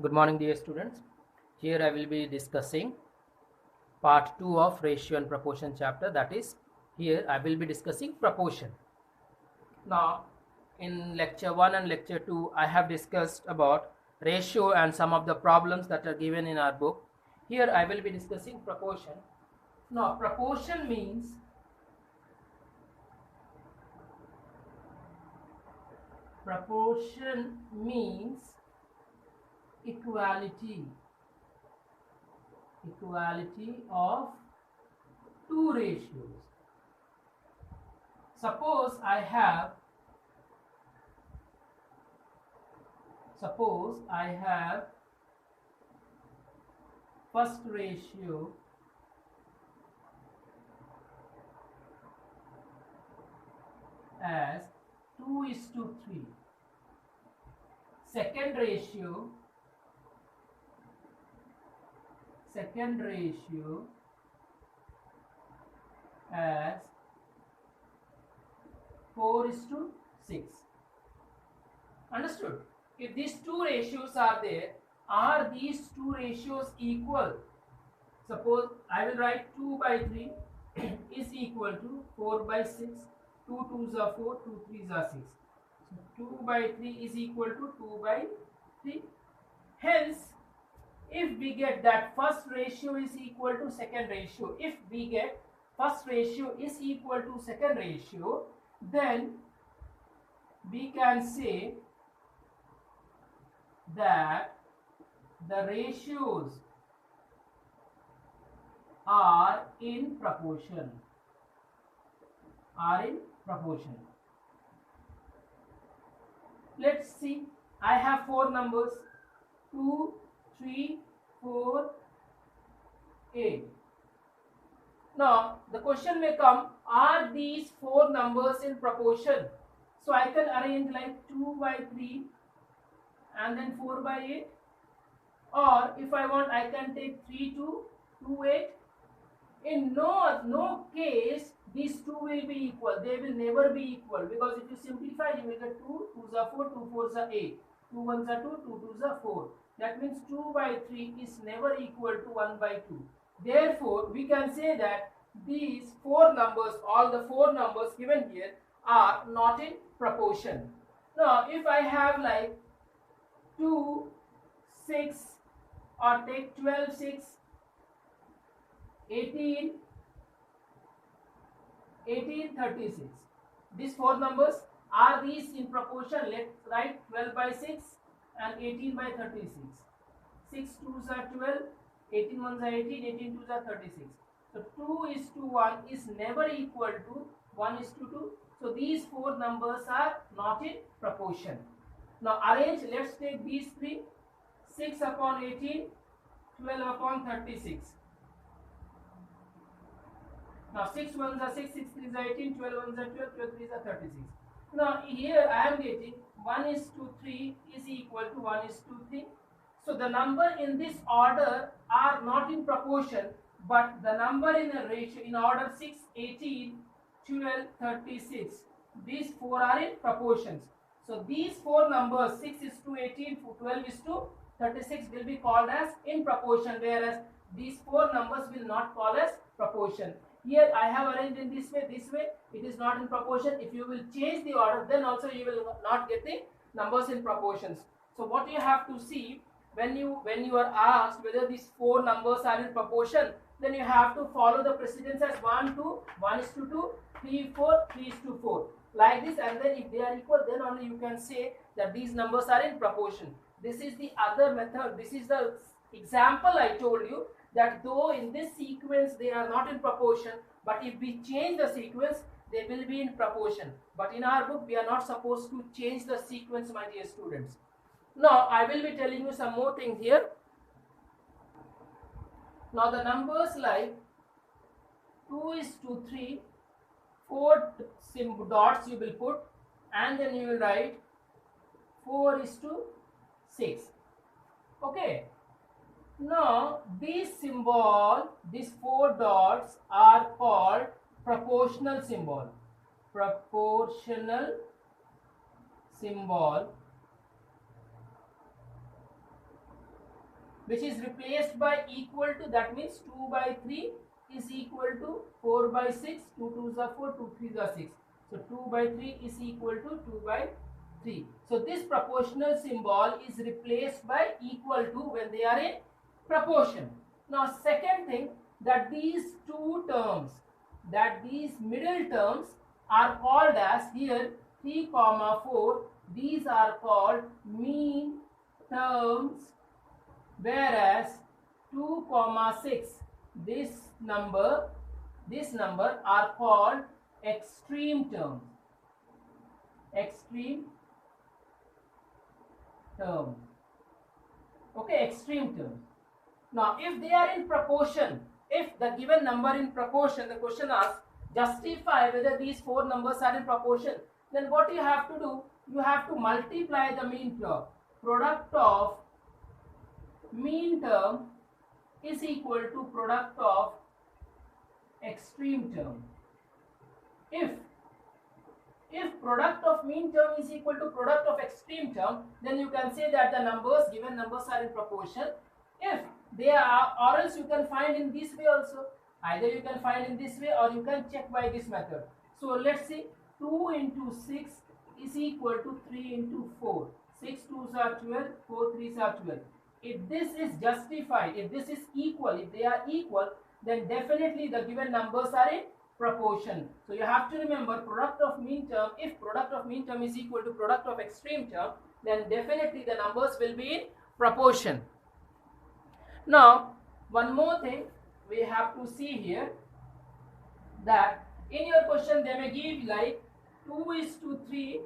Good morning, dear students. Here I will be discussing part 2 of ratio and proportion chapter. That is, here I will be discussing proportion. Now, in lecture 1 and lecture 2, I have discussed about ratio and some of the problems that are given in our book. Here I will be discussing proportion. Now, proportion means equality of two ratios. Suppose I have first ratio as 2:3, second ratio as 4:6. Understood? If these two ratios are there, are these two ratios equal? Suppose I will write 2/3 is equal to 4/6. 2 2s are 4, 2 3s are 6. So 2/3 is equal to 2/3. Hence, if we get that first ratio is equal to second ratio, if we get first ratio is equal to second ratio, then we can say that the ratios are in proportion. Let's see. I have four numbers: 2, 3, 4, 8. Now the question may come, are these four numbers in proportion? So I can arrange like 2/3 and then 4/8, or if I want I can take 3 to 2 8. In no case these two will be equal. They will never be equal, because if you simplify you will get 2 2s are 4, 2 4s are 8, 2 1s are 2, 2 2s are 4. That means 2/3 is never equal to 1/2. Therefore we can say that these four numbers, all the four numbers given here, are not in proportion. Now if I have like 2 6, or take 12 6, 18 36, these four numbers, are these in proportion? Let's write 12/6 and 18/36. 6 2s are 12, 18 1s are 18, 18 2s are 36. So 2:1 is never equal to 1:2. So these four numbers are not in proportion. Now arrange, let's take these three: 6 upon 18, 12 upon 36. Now 6 1s are 6, 6 3s are 18, 12 1s are 12, 12 3s are 36. Now here I am getting 1:3 is equal to 1:3. So the number in this order are not in proportion, but the number in a ratio in order 6, 18, 12, 36, these four are in proportions. So these four numbers, 6:18, 12:36, will be called as in proportion, whereas these four numbers will not call as proportion. Here I have arranged in this way it is not in proportion. If you will change the order, then also you will not get the numbers in proportions. So what you have to see, when you are asked whether these four numbers are in proportion, then you have to follow the precedence as 1 to 1:2, 3 4, 3:4, like this, and then if they are equal, then only you can say that these numbers are in proportion. This is the other method. This is the example I told you, that though in this sequence they are not in proportion, but if we change the sequence they will be in proportion. But in our book we are not supposed to change the sequence, my dear students. Now I will be telling you some more things here. Now the numbers like 2:3, 4 dots you will put, and then you will write 4:6. Okay. Now these four dots are called proportional symbol. which is replaced by equal to, that means 2 by 3 is equal to 4 by 6, 2 2s are 4, 2 3s are 6. So 2 by 3 is equal to 2 by 3. So this proportional symbol is replaced by equal to when they are in proportion. Now second thing, that these two terms, that these middle terms are called as, here 3 comma 4, these are called mean terms, whereas 2 comma 6, this number are called extreme terms. Extreme terms. Okay, extreme terms. Now if they are in proportion, if the given number in proportion, the question asks justify whether these four numbers are in proportion, then what you have to do, you have to multiply the mean term. Product of mean term is equal to product of extreme term. If product of mean term is equal to product of extreme term, then you can say that the numbers, given numbers, are in proportion. If they are, or else you can find in this way also. Either you can find in this way or you can check by this method. So let's see, 2 into 6 is equal to 3 into 4. 6 2s are 12, 4 3s are 12. If this is justified, if this is equal, if they are equal, then definitely the given numbers are in proportion. So you have to remember, product of mean term, if product of mean term is equal to product of extreme term, then definitely the numbers will be in proportion. Now one more thing we have to see here, that in your question they may give like 2 is to 3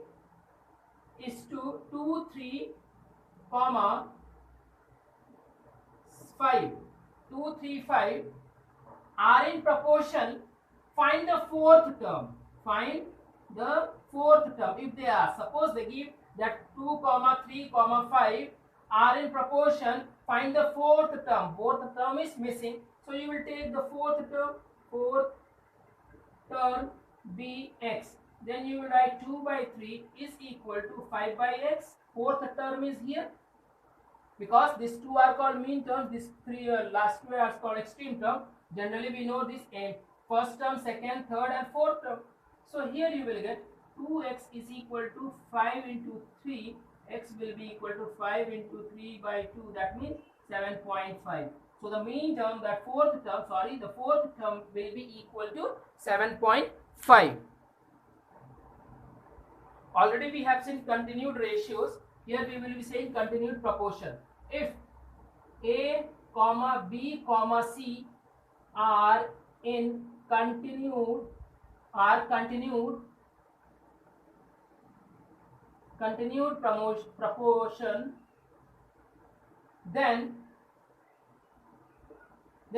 is to 2 3 comma 5, 2 3 5 are in proportion. Find the fourth term. Find the fourth term. If they are, suppose they give that 2 comma 3 comma 5 are in proportion, find the fourth term. Fourth term is missing, so you will take the fourth term be x. Then you will write 2 by 3 is equal to 5 by x. Fourth term is here, because these two are called mean terms, these three last two are called extreme term. Generally we know this in first term, second, third and fourth term. So here you will get 2x is equal to 5 into 3, x will be equal to 5 into 3 by 2, that means 7.5. So the mean term, the fourth term will be equal to 7.5. Already we have seen continued ratios. Here we will be saying continued proportion. If A, comma B, comma C are in continued proportion, then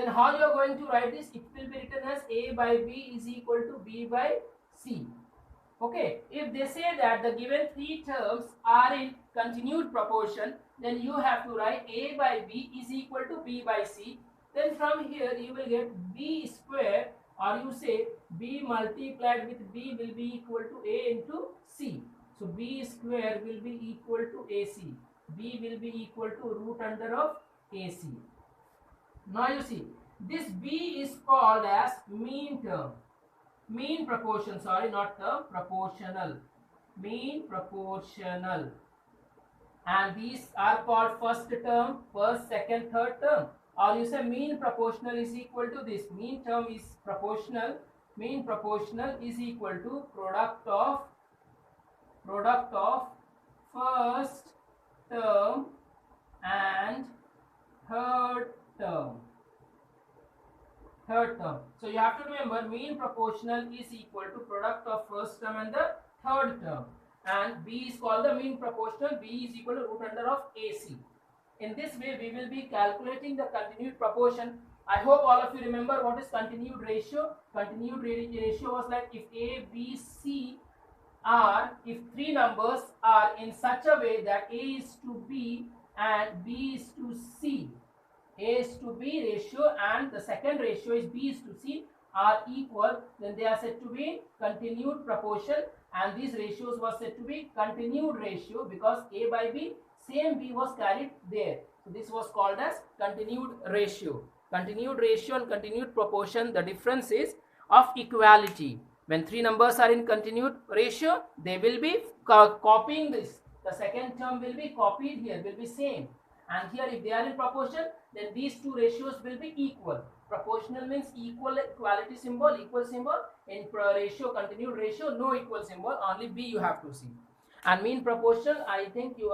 how you are going to write this? It will be written as A by B is equal to B by C. Okay, if they say that the given three terms are in continued proportion, then you have to write A by B is equal to B by C. Then from here you will get B square, or you say B multiplied with B will be equal to A into C. So B square will be equal to AC. B will be equal to root under of AC. Now you see, this B is called as mean term. Mean proportion, sorry, not term, proportional. Mean proportional. And these are called first term, first, second, third term. Or you say mean proportional is equal to this. Mean term is proportional. Mean proportional is equal to product of first term and third term. So you have to remember, mean proportional is equal to product of first term and the third term. And B is called the mean proportional. B is equal to root under of AC. In this way, we will be calculating the continued proportion. I hope all of you remember what is continued ratio. Continued ratio was like if A, B, C are, if three numbers are in such a way that A is to B and B is to C. A is to B ratio and the second ratio is B is to C are equal, then they are said to be continued proportion, and these ratios was said to be continued ratio because A by B, same B was carried there. So this was called as continued ratio. Continued ratio and continued proportion, the difference is of equality. When three numbers are in continued ratio, they will be copying this. The second term will be copied here, will be same. And here if they are in proportion, then these two ratios will be equal. Proportional means equal, equality symbol, equal symbol. In ratio, continued ratio, no equal symbol, only B you have to see. And mean proportional, I think you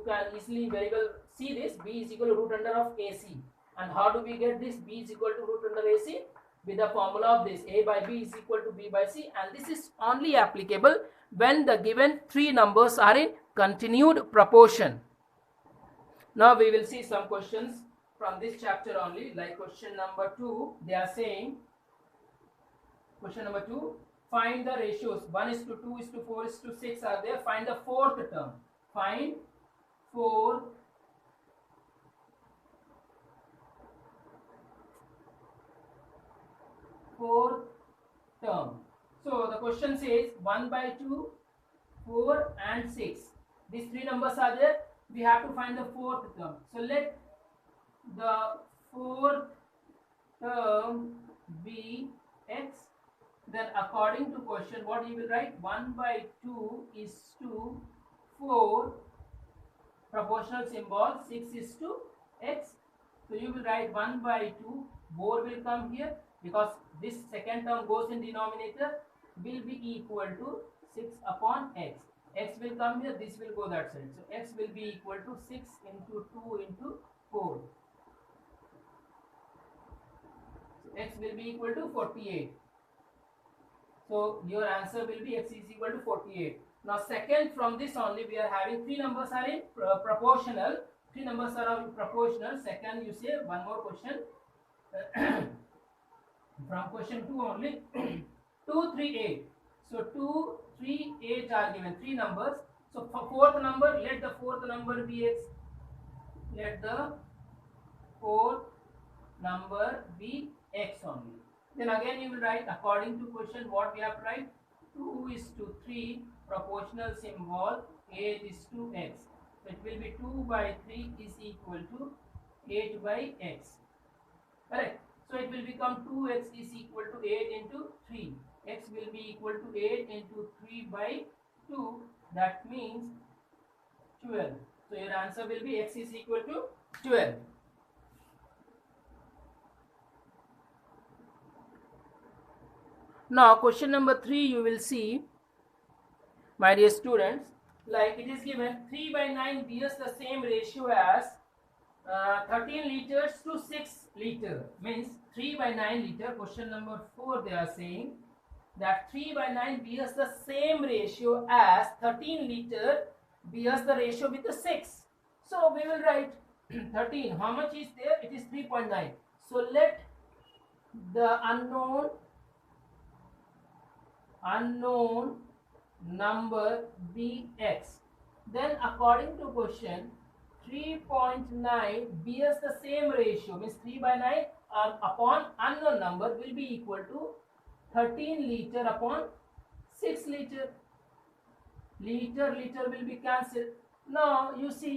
can easily very well see this. B is equal to root under of AC. And how do we get this? B is equal to root under AC with the formula of this. A by B is equal to B by C, and this is only applicable when the given three numbers are in continued proportion. Now we will see some questions from this chapter only, like question number 2. They are saying, question number 2, find the ratios 1:2:4:6 are there. Find the fourth term. Find fourth term. So the question says 1/2, 4 and 6. These three numbers are there. We have to find the fourth term. So let the fourth term be x. Then according to question, what you will write? 1/2 is to 4, proportional symbol, 6 is to x. So you will write 1/2, 4 will come here because this second term goes in denominator, will be equal to 6 upon x. X will come here, this will go that side. So x will be equal to 6 into 2 into 4. So x will be equal to 48. So your answer will be x is equal to 48. Now second, from this only we are having three numbers are in proportional. Three numbers are in proportional. Second, you say one more question. From question 2 only. 2, 3, 8. So 2, 3, 8 are given. Three numbers. So for fourth number, let the fourth number be x. Let the fourth number be x only. Then again you will write according to question, what we have to write? 2:3, proportional symbol, 8 is to x. So it will be 2/3 is equal to 8 by x. Correct? So it will become 2x is equal to 8 into 3. X will be equal to 8 into 3 by 2. That means 12. So your answer will be x is equal to 12. Now question number 3 you will see, my dear students, like it is given 3/9 bears the same ratio as 13 liters to 6 liter, means 3/9 liter. Question number 4 they are saying that 3/9 bears the same ratio as 13 liter bears the ratio with the 6. So we will write 13. How much is there? It is 3.9. So let the unknown number be x. Then according to question, 3.9 bears the same ratio, means 3/9 upon unknown number will be equal to 13 liter upon 6 liter. Liter will be cancelled. Now you see,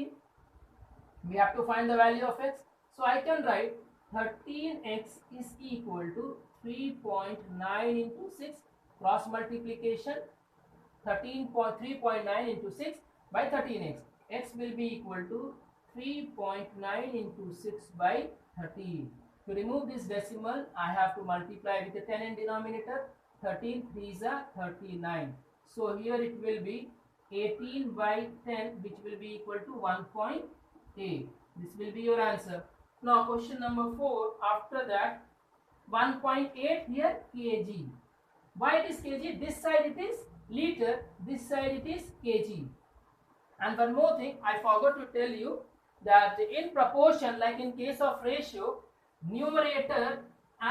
we have to find the value of x. So I can write 13x is equal to 3.9 into 6. Cross multiplication, 3.9 into 6 by 13x. X will be equal to 3.9 into 6 by 13. To remove this decimal, I have to multiply with the 10 in denominator. 13 3s are 39. So here it will be 18 by 10, which will be equal to 1.8. This will be your answer. Now question number 4. After that, 1.8 here kg. Why it is kg? This side it is liter, this side it is kg. And one more thing I forgot to tell you, that in proportion, like in case of ratio, numerator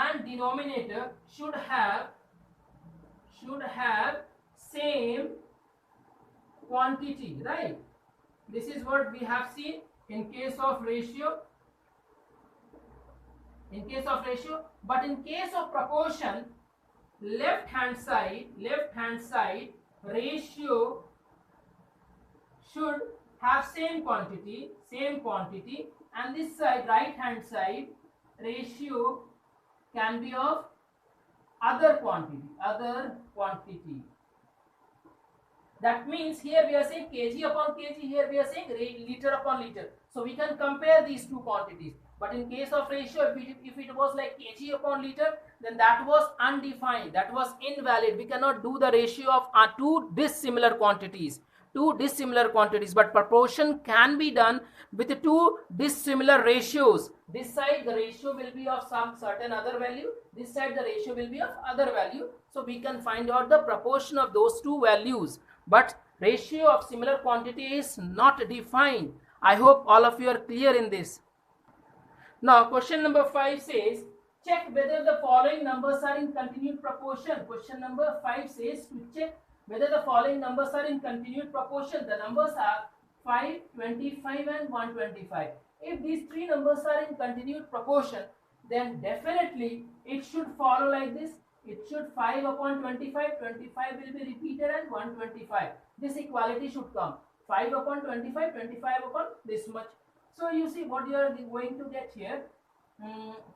and denominator should have same quantity, right? This is what we have seen in case of ratio. But in case of proportion, left hand side ratio should have same quantity, and this side, right hand side, ratio can be of other quantity. That means here we are saying kg upon kg, here we are saying liter upon liter. So we can compare these two quantities. But in case of ratio, if it was like kg upon liter, then that was undefined, that was invalid. We cannot do the ratio of two dissimilar quantities. But proportion can be done with two dissimilar ratios. This side the ratio will be of some certain other value, this side the ratio will be of other value. So we can find out the proportion of those two values, but ratio of similar quantity is not defined. I hope all of you are clear in this. Now question number 5 says, check whether the following numbers are in continued proportion. Question number 5 says to check whether the following numbers are in continued proportion. The numbers are 5, 25 and 125. If these three numbers are in continued proportion, then definitely it should follow like this. It should 5 upon 25, 25 will be repeated and 125. This equality should come. 5 upon 25, 25 upon this much. So you see what you are going to get here.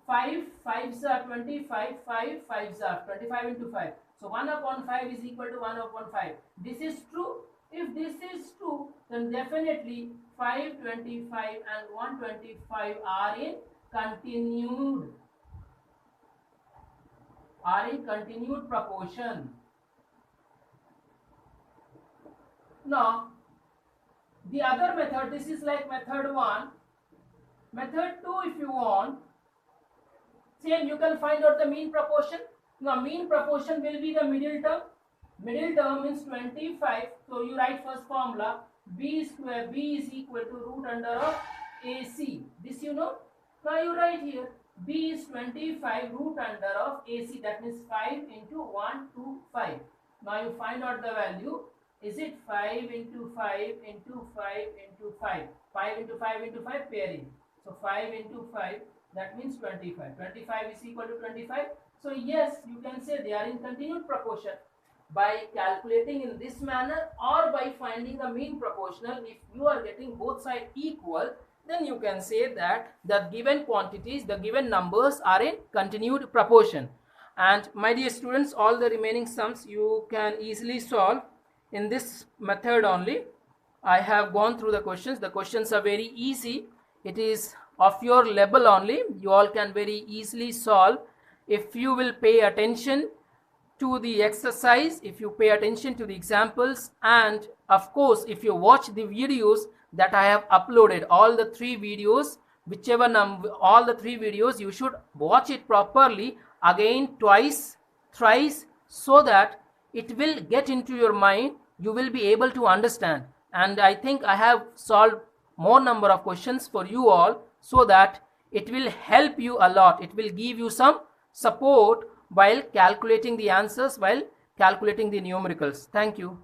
5 5s are 25, 5 5s are 25 into 5. So 1 upon 5 is equal to 1 upon 5. This is true. If this is true, then definitely 5, 25 and 125 are in continued proportion. Now the other method, this is like method 1. Method 2, if you want, same, you can find out the mean proportion. Now mean proportion will be the middle term. Middle term means 25. So you write first formula, b square, b is equal to root under of AC. This you know. Now you write here, b is 25 root under of AC. That means 5 into 125. Now you find out the value. Is it 5 into 5 into 5 into 5? 5 into 5 into 5 pairing. So 5 into 5, that means 25. 25 is equal to 25. So yes, you can say they are in continued proportion by calculating in this manner or by finding the mean proportional. If you are getting both sides equal, then you can say that the given quantities, the given numbers are in continued proportion. And my dear students, all the remaining sums you can easily solve in this method only. I have gone through the questions. The questions are very easy. It is of your level only. You all can very easily solve if you will pay attention to the exercise, if you pay attention to the examples, and of course if you watch the videos that I have uploaded, all the 3 videos, whichever number, all the 3 videos, you should watch it properly again, twice, thrice, so that it will get into your mind. You will be able to understand. And I think I have solved more number of questions for you all, so that it will help you a lot. It will give you some support while calculating the answers, while calculating the numericals. Thank you.